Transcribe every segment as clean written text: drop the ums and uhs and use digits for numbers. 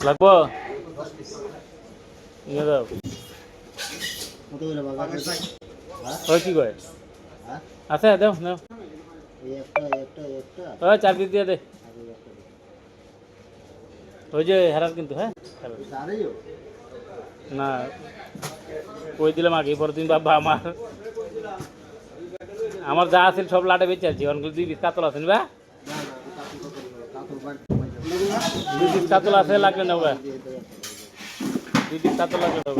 লাগবো নিয়ে যাও ওই কি কয় আছে দাও নাও ওই 4 পিস দিয়ে দে ওই যে হেরার কিন্তু হ্যাঁ না কই দিলাম আগে পরের দিন বাবা আমার যা আছে সব লাটে বেঁচে আছি অনেকগুলো 2 পিস কাতল আছে বা 2 পিস কাতল আছে লাগবে না ওগা 2 পিস কাতল লাগবে না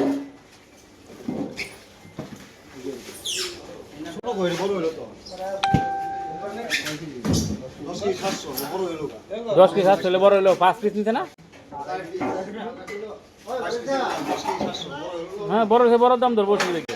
10 পিস 700 হলে বড় হলো 5 পিস নিতে না হ্যাঁ বড় সে বড় দাম ধরবো দেখি